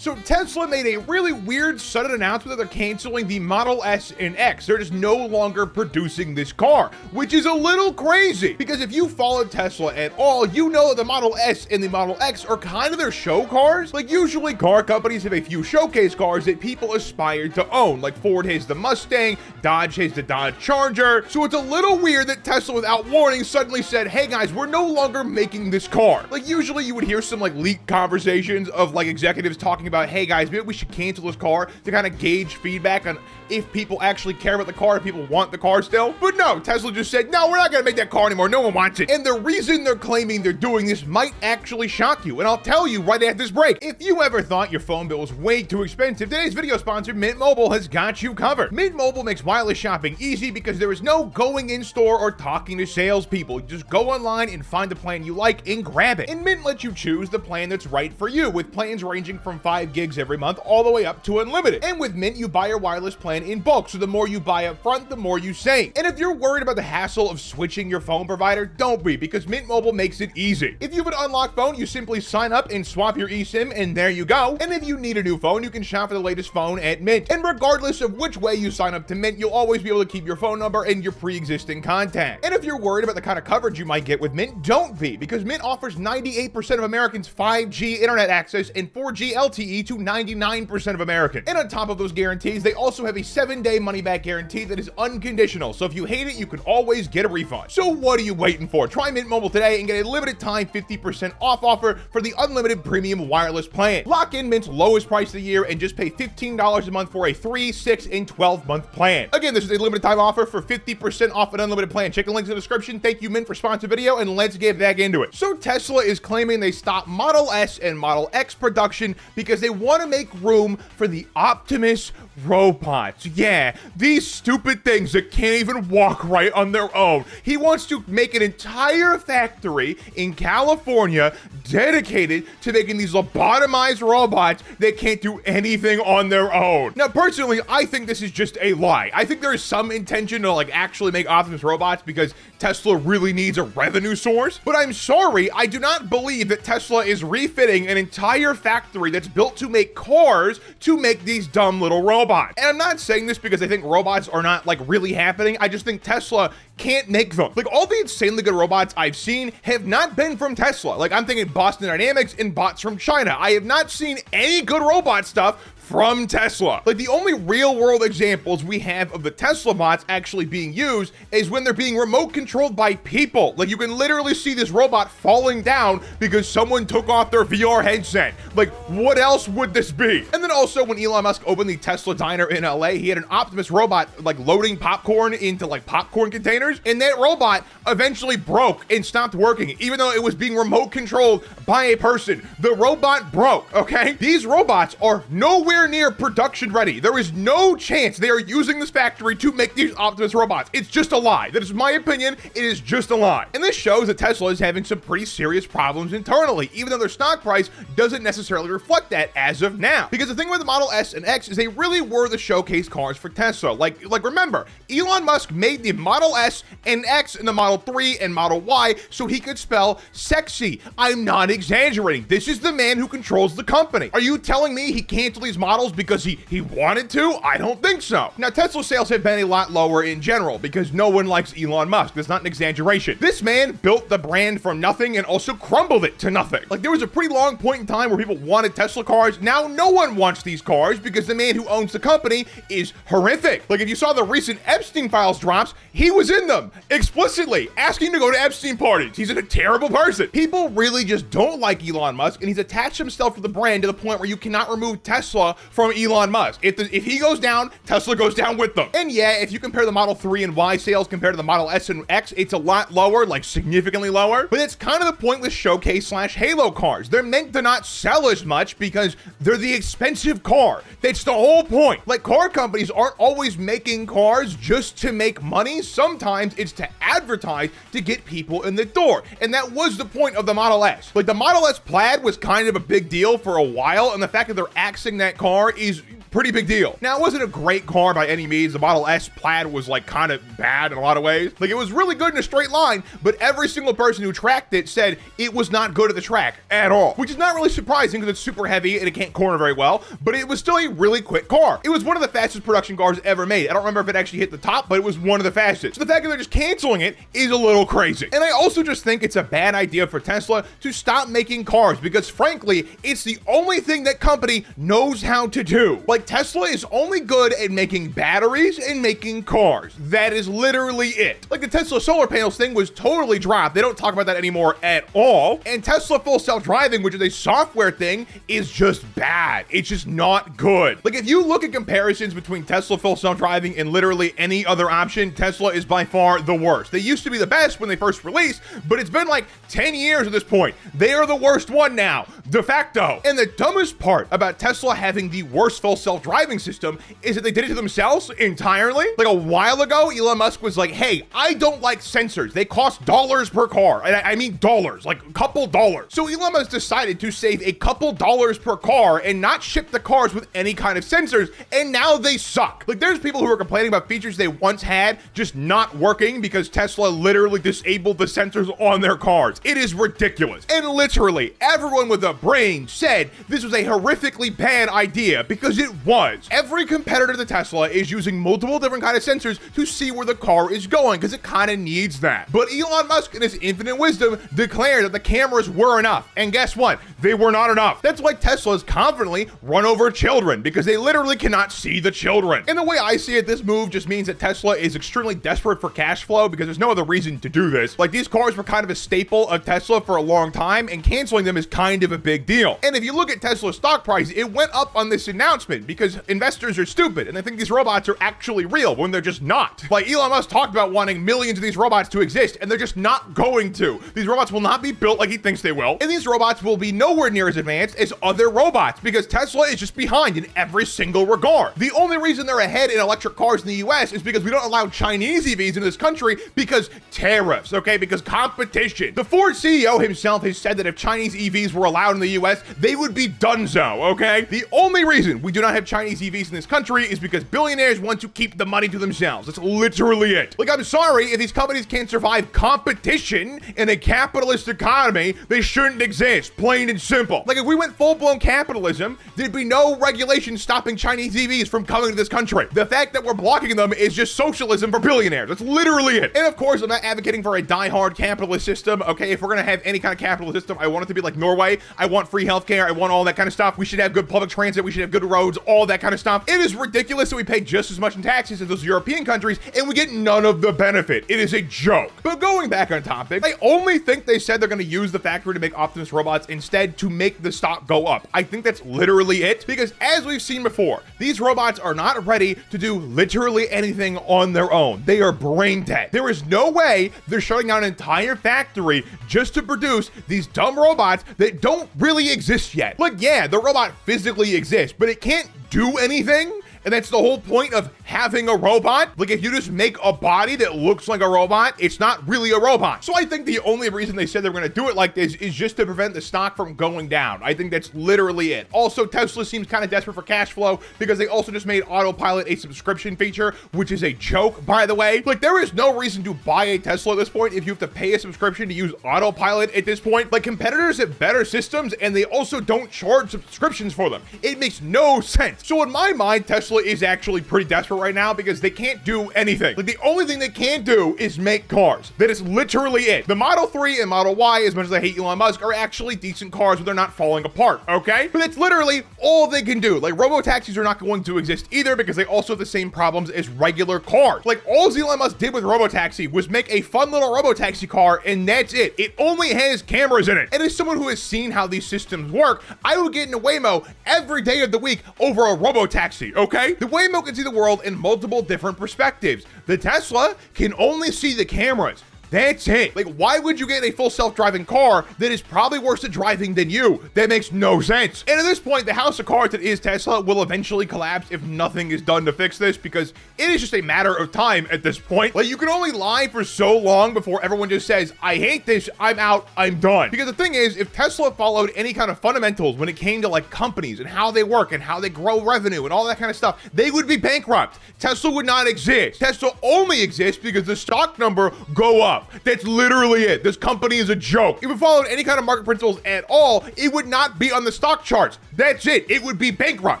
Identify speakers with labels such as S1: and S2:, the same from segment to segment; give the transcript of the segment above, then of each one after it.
S1: So Tesla made a really weird sudden announcement that they're canceling the Model S and X. They're just no longer producing this car, which is a little crazy because if you followed Tesla at all, you know that the Model S and the Model X are kind of their show cars. Like usually car companies have a few showcase cars that people aspire to own. Like Ford has the Mustang, Dodge has the Dodge Charger. So it's a little weird that Tesla without warning suddenly said, hey guys, we're no longer making this car. Like usually you would hear some like leaked conversations of like executives talking about, hey guys, maybe we should cancel this car to kind of gauge feedback on if people actually care about the car, if people want the car still. But no, Tesla just said, no, we're not gonna make that car anymore. No one wants it. And the reason they're claiming they're doing this might actually shock you. And I'll tell you right after this break. If you ever thought your phone bill was way too expensive, today's video sponsor, Mint Mobile, has got you covered. Mint Mobile makes wireless shopping easy because there is no going in store or talking to salespeople. You just go online and find the plan you like and grab it. And Mint lets you choose the plan that's right for you, with plans ranging from 5 gigs every month all the way up to unlimited. And with Mint, you buy your wireless plan in bulk, so the more you buy up front, the more you save. And if you're worried about the hassle of switching your phone provider, don't be, because Mint Mobile makes it easy. If you have an unlocked phone, you simply sign up and swap your eSIM, and there you go. And if you need a new phone, you can shop for the latest phone at Mint. And regardless of which way you sign up to Mint, you'll always be able to keep your phone number and your pre-existing contact. And if you're worried about the kind of coverage you might get with Mint, don't be, because Mint offers 98% of Americans 5G internet access and 4G LTE to 99% of Americans. And on top of those guarantees, they also have a 7-day money-back guarantee that is unconditional. So if you hate it, you can always get a refund. So what are you waiting for? Try Mint Mobile today and get a limited time 50% off offer for the unlimited premium wireless plan. Lock in Mint's lowest price of the year and just pay $15 a month for a 3, 6, and 12-month plan. Again, this is a limited time offer for 50% off an unlimited plan. Check the links in the description. Thank you, Mint, for sponsoring the video, and let's get back into it. So Tesla is claiming they stopped Model S and Model X production because they want to make room for the Optimus robots. Yeah, these stupid things that can't even walk right on their own. He wants to make an entire factory in California dedicated to making these lobotomized robots that can't do anything on their own. Now, personally, I think this is just a lie. I think there is some intention to like actually make Optimus robots because Tesla really needs a revenue source. But I'm sorry, I do not believe that Tesla is refitting an entire factory that's built to make cars to make these dumb little robots. And I'm not saying this because I think robots are not like really happening. I just think Tesla can't make them. Like all the insanely good robots I've seen have not been from Tesla. Like I'm thinking Boston Dynamics and bots from China. I have not seen any good robot stuff from Tesla. Like the only real world examples we have of the Tesla bots actually being used is when they're being remote controlled by people. Like you can literally see this robot falling down because someone took off their VR headset. Like what else would this be? And then also when Elon Musk opened the Tesla diner in LA, he had an Optimus robot like loading popcorn into like popcorn containers, and that robot eventually broke and stopped working even though it was being remote controlled by a person. The robot broke, okay? These robots are nowhere near production ready. There is no chance they are using this factory to make these Optimus robots. It's just a lie. That is my opinion. It is just a lie. And this shows that Tesla is having some pretty serious problems internally, even though their stock price doesn't necessarily reflect that as of now. Because the thing with the Model S and X is they really were the showcase cars for Tesla. Like remember, Elon Musk made the Model S and X and the Model 3 and Model Y so he could spell sexy. I'm not exaggerating. This is the man who controls the company. Are you telling me he canceled these models because he wanted to? I don't think so. Now, Tesla sales have been a lot lower in general because no one likes Elon Musk. That's not an exaggeration. This man built the brand from nothing and also crumbled it to nothing. Like there was a pretty long point in time where people wanted Tesla cars. Now no one wants these cars because the man who owns the company is horrific. Like if you saw the recent Epstein files drops, he was in them explicitly asking to go to Epstein parties. He's a terrible person. People really just don't like Elon Musk, and he's attached himself to the brand to the point where you cannot remove Tesla from Elon Musk. If he goes down, Tesla goes down with them. And yeah, if you compare the Model 3 and Y sales compared to the Model S and X, it's a lot lower, like significantly lower. But it's kind of the point with showcase / Halo cars. They're meant to not sell as much because they're the expensive car. That's the whole point. Like car companies aren't always making cars just to make money. Sometimes it's to advertise to get people in the door. And that was the point of the Model S. Like the Model S Plaid was kind of a big deal for a while, and the fact that they're axing that car is Pretty big deal. Now, it wasn't a great car by any means. The Model S Plaid was like kind of bad in a lot of ways. Like, it was really good in a straight line, but every single person who tracked it said it was not good at the track at all, which is not really surprising because it's super heavy and it can't corner very well, but it was still a really quick car. It was one of the fastest production cars ever made. I don't remember if it actually hit the top, but it was one of the fastest. So the fact that they're just canceling it is a little crazy. And I also just think it's a bad idea for Tesla to stop making cars because frankly, it's the only thing that company knows how to do. Like, Tesla is only good at making batteries and making cars. That is literally it. Like, the Tesla solar panels thing was totally dropped. They don't talk about that anymore at all. And Tesla full self-driving, which is a software thing, is just bad. It's just not good. Like, if you look at comparisons between Tesla full self-driving and literally any other option, Tesla is by far the worst. They used to be the best when they first released, but it's been like 10 years at this point. They are the worst one now, de facto. And the dumbest part about Tesla having the worst full self-driving system is that they did it to themselves entirely. Like, a while ago, Elon Musk was like, hey, I don't like sensors. They cost dollars per car. And I mean dollars, like a couple dollars. So Elon Musk decided to save a couple dollars per car and not ship the cars with any kind of sensors. And now they suck. Like, there's people who are complaining about features they once had just not working because Tesla literally disabled the sensors on their cars. It is ridiculous. And literally everyone with a brain said this was a horrifically bad idea because it was. Every competitor to Tesla is using multiple different kind of sensors to see where the car is going because it kind of needs that. But Elon Musk, in his infinite wisdom, declared that the cameras were enough. And guess what? They were not enough. That's why Tesla's confidently run over children because they literally cannot see the children. And the way I see it, this move just means that Tesla is extremely desperate for cash flow because there's no other reason to do this. Like, these cars were kind of a staple of Tesla for a long time, and canceling them is kind of a big deal. And if you look at Tesla's stock price, it went up on this announcement because investors are stupid and they think these robots are actually real when they're just not. Like, Elon Musk talked about wanting millions of these robots to exist, and they're just not going to. These robots will not be built like he thinks they will, and these robots will be nowhere near as advanced as other robots because Tesla is just behind in every single regard. The only reason they're ahead in electric cars in the US is because we don't allow Chinese EVs in this country because tariffs, okay? Because competition. The Ford CEO himself has said that if Chinese EVs were allowed in the US, they would be donezo, okay? The only reason we do not have Chinese EVs in this country is because billionaires want to keep the money to themselves. That's literally it. Like, I'm sorry, if these companies can't survive competition in a capitalist economy, they shouldn't exist, plain and simple. Like, if we went full-blown capitalism, there'd be no regulation stopping Chinese EVs from coming to this country. The fact that we're blocking them is just socialism for billionaires. That's literally it. And of course, I'm not advocating for a die-hard capitalist system, okay? If we're gonna have any kind of capitalist system, I want it to be like Norway. I want free healthcare. I want all that kind of stuff. We should have good public transit. We should have good roads, all that kind of stuff. It is ridiculous that we pay just as much in taxes as those European countries, and we get none of the benefit. It is a joke. But going back on topic, I only think they said they're gonna use the factory to make Optimus robots instead to make the stock go up. I think that's literally it, because as we've seen before, these robots are not ready to do literally anything on their own. They are brain dead. There is no way they're shutting down an entire factory just to produce these dumb robots that don't really exist yet. Like, yeah, the robot physically exists, but it can't do anything. And that's the whole point of having a robot. Like, if you just make a body that looks like a robot, it's not really a robot. So I think the only reason they said they're gonna do it like this is just to prevent the stock from going down. I think that's literally it. Also, Tesla seems kind of desperate for cash flow because they also just made autopilot a subscription feature, which is a joke, by the way. Like, there is no reason to buy a Tesla at this point if you have to pay a subscription to use autopilot at this point. Like, competitors have better systems and they also don't charge subscriptions for them. It makes no sense. So in my mind, Tesla is actually pretty desperate right now because they can't do anything. Like, the only thing they can do is make cars. That is literally it. The Model 3 and Model Y, as much as I hate Elon Musk, are actually decent cars where they're not falling apart, okay? But that's literally all they can do. Like, robo-taxis are not going to exist either because they also have the same problems as regular cars. Like, all Elon Musk did with robo-taxi was make a fun little robo-taxi car, and that's it. It only has cameras in it. And as someone who has seen how these systems work, I would get in a Waymo every day of the week over a robo-taxi, okay? The Waymo can see the world in multiple different perspectives. The Tesla can only see the cameras. That's it. Like, why would you get a full self-driving car that is probably worse at driving than you? That makes no sense. And at this point, the house of cards that is Tesla will eventually collapse if nothing is done to fix this, because it is just a matter of time at this point. Like, you can only lie for so long before everyone just says, I hate this, I'm out, I'm done. Because the thing is, if Tesla followed any kind of fundamentals when it came to like companies and how they work and how they grow revenue and all that kind of stuff, they would be bankrupt. Tesla would not exist. Tesla only exists because the stock number go up. That's literally it. This company is a joke. If it followed any kind of market principles at all, it would not be on the stock charts. That's it. It would be bankrupt.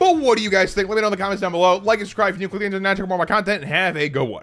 S1: But what do you guys think? Let me know in the comments down below. Like and subscribe if you're new. Click the internet to check out more of my content and have a good one.